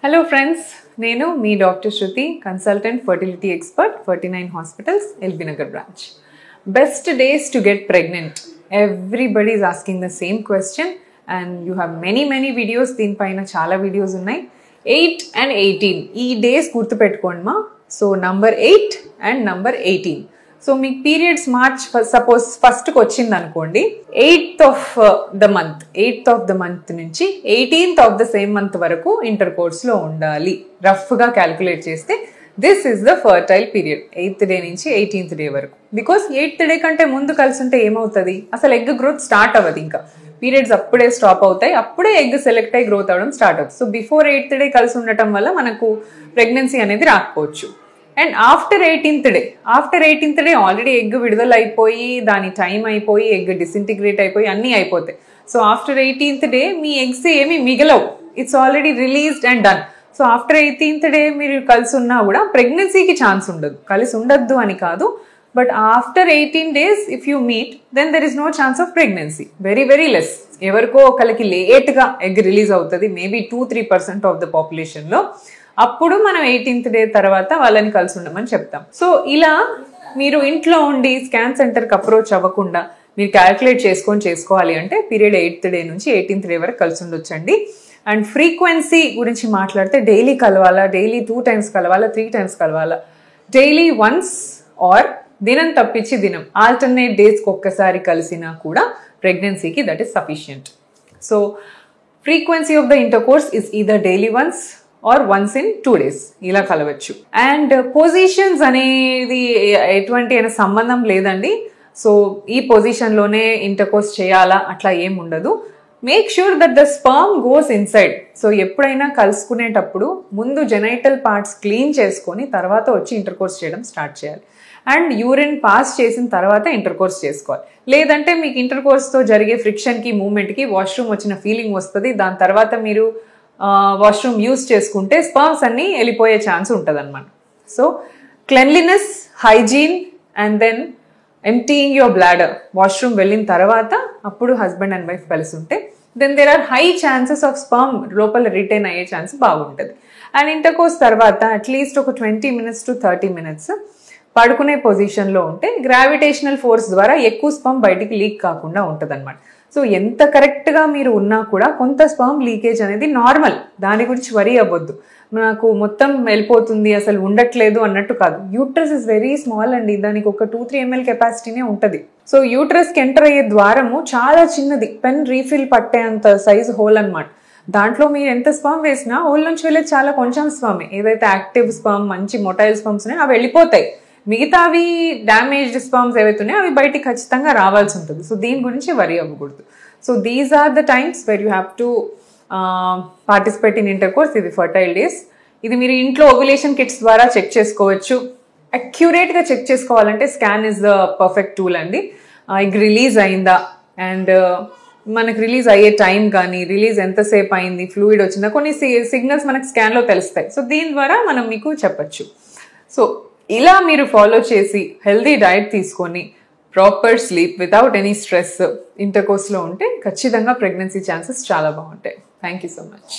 Hello friends, నేను మీ doctor Shruti, consultant fertility expert 49 hospitals LB Nagar branch. Best days to get pregnant. Everybody is asking the same question and you have many videos. దీనిపైన చాలా videos ఉన్నాయి. 8 and 18 ఈ days గుర్తుపెట్టుకోండి మా. So number 8 and number 18. So మీకు periods March suppose ఫస్ట్కి వచ్చింది అనుకోండి, 8th ఆఫ్ ద మంత్ నుంచి 18th of the same month వరకు ఇంటర్ కోర్స్లో ఉండాలి. రఫ్గా క్యాలిక్యులేట్ చేస్తే this is the fertile period, 8th day నుంచి 18th డే వరకు. బికాస్ 8th డే కంటే ముందు కలిసి ఉంటే ఏమవుతుంది, అసలు ఎగ్ గ్రోత్ స్టార్ట్ అవ్వదు. ఇంకా పీరియడ్స్ అప్పుడే స్టాప్ అవుతాయి, అప్పుడే ఎగ్ సెలెక్ట్ అయ్యి గ్రోత్ అవ్వడం స్టార్ట్ అవుతుంది. సో బిఫోర్ 8th డే కలిసి ఉండటం వల్ల మనకు ప్రెగ్నెన్సీ అనేది రాకపోవచ్చు. And after 18th day already egg విడుదల అయిపోయి, దాని టైం అయిపోయి, ఎగ్ డిసింటిగ్రేట్ అయిపోయి అన్నీ అయిపోతాయి. సో ఆఫ్టర్ 18th డే మీ ఎగ్స్ ఏమి మిగలవు, it's already released and done. So after 18th day మీరు కలిసి ఉన్నా కూడా ప్రెగ్నెన్సీకి ఛాన్స్ ఉండదు. కలిసి ఉండద్దు అని కాదు, but after 18 days if you meet then there is no chance of pregnancy. Very less. ఎవరికో ఒకరికి లేట్గా ఎగ్ రిలీజ్ అవుతుంది, మేబీ 2-3% ఆఫ్ ద పాపులేషన్లో. అప్పుడు మనం 18th డే తర్వాత వాళ్ళని కలిసి ఉండమని చెప్తాం. సో ఇలా మీరు ఇంట్లో ఉండి స్కాన్ సెంటర్కి అప్రోచ్ అవ్వకుండా మీరు క్యాల్కులేట్ చేసుకోవాలి అంటే పీరియడ్ 8th డే నుంచి 18th డే వరకు కలిసి ఉండొచ్చండి. అండ్ ఫ్రీక్వెన్సీ గురించి మాట్లాడితే డైలీ కలవాలా, డైలీ 2 times కలవాలా, 3 times కలవాలా, డైలీ వన్స్ ఆర్ దినం తప్పించి దినం ఆల్టర్నేట్ డేస్కి ఒక్కసారి కలిసినా కూడా ప్రెగ్నెన్సీకి that is sufficient. So frequency of the intercourse is either daily once or once in 2 days ఇలా కలవచ్చు. అండ్ పొజిషన్స్ అనేది ఎటువంటి అయినా సంబంధం లేదండి. సో ఈ పొజిషన్లోనే ఇంటర్ కోర్స్ చేయాలా అట్లా ఏం ఉండదు. Make sure that the sperm goes inside. So ఎప్పుడైనా కలుసుకునేటప్పుడు ముందు జెనైటల్ పార్ట్స్ క్లీన్ చేసుకొని తర్వాత వచ్చి ఇంటర్ కోర్స్ చేయడం స్టార్ట్ చేయాలి. అండ్ యూరిన్ పాస్ చేసిన తర్వాత ఇంటర్ కోర్స్ చేసుకోవాలి. లేదంటే మీకు ఇంటర్ కోర్స్తో జరిగే ఫ్రిక్షన్కి, మూమెంట్కి వాష్రూమ్ వచ్చిన ఫీలింగ్ వస్తుంది. దాని తర్వాత మీరు వాష్రూమ్ యూజ్ చేసుకుంటే స్పర్మ్స్ అన్నీ వెళ్ళిపోయే ఛాన్స్ ఉంటుంది అనమాట. So cleanliness, hygiene and then emptying your bladder. Washroom వెళ్ళిన తర్వాత అప్పుడు హస్బెండ్ అండ్ వైఫ్ కలిసి ఉంటే then there are high chances of sperm లోపల రిటైన్ అయ్యే ఛాన్స్ బాగుంటుంది. అండ్ ఇంటర్ కోర్స్ తర్వాత అట్లీస్ట్ ఒక 20 minutes to 30 minutes పడుకునే పొజిషన్లో ఉంటే గ్రావిటేషనల్ ఫోర్స్ ద్వారా ఎక్కువ స్పర్మ్ బయటికి లీక్ కాకుండా ఉంటుంది అనమాట. సో ఎంత కరెక్ట్గా మీరు ఉన్నా కూడా కొంత స్పర్మ్ లీకేజ్ అనేది నార్మల్, దాని గురించి వరీ అవ్వద్దు. నాకు మొత్తం వెళ్ళిపోతుంది అసలు ఉండట్లేదు అన్నట్టు కాదు. యూట్రస్ ఇస్ వెరీ స్మాల్ అండి, దానికి ఒక 2-3 ml కెపాసిటీనే ఉంటుంది. సో యూట్రస్కి ఎంటర్ అయ్యే ద్వారము చాలా చిన్నది, పెన్ రీఫిల్ పట్టే అంత సైజ్ హోల్ అనమాట. దాంట్లో మీరు ఎంత స్పర్మ్ వేసినా హోల్ నుంచి వెళ్ళేది చాలా కొంచెం స్పర్మే. ఏదైతే యాక్టివ్ స్పర్మ్, మంచి మొటైల్ స్పర్మ్స్ ఉన్నాయో అవి వెళ్ళిపోతాయి. మిగతావి డ్యామేజ్డ్ స్పర్మ్స్ ఏవైతే ఉన్నాయో అవి బయటికి ఖచ్చితంగా రావాల్సి ఉంటుంది. సో దీని గురించి వరీ అవ్వకూడదు. So these are the times where you have to participate in intercourse. ఇది ఫర్టైల్ డేస్. ఇది మీరు ఇంట్లో ఓవ్యులేషన్ కిట్స్ ద్వారా చెక్ చేసుకోవచ్చు. అక్యురేట్గా చెక్ చేసుకోవాలంటే scan is the perfect tool అండి. ఎగ్ రిలీజ్ అయిందా అండ్ మనకు రిలీజ్ అయ్యే టైం కానీ, రిలీజ్ ఎంతసేపు అయింది, ఫ్లూయిడ్ వచ్చిందా, కొన్ని సిగ్నల్స్ మనకు స్కాన్లో తెలుస్తాయి. సో దీని ద్వారా మనం మీకు చెప్పచ్చు. సో ఇలా మీరు ఫాలో చేసి హెల్దీ డైట్ తీసుకొని proper sleep without any stress ఇంటర్ కోర్స్లో ఉంటే ఖచ్చితంగా ప్రెగ్నెన్సీ ఛాన్సెస్ చాలా బాగుంటాయి. Thank you so much.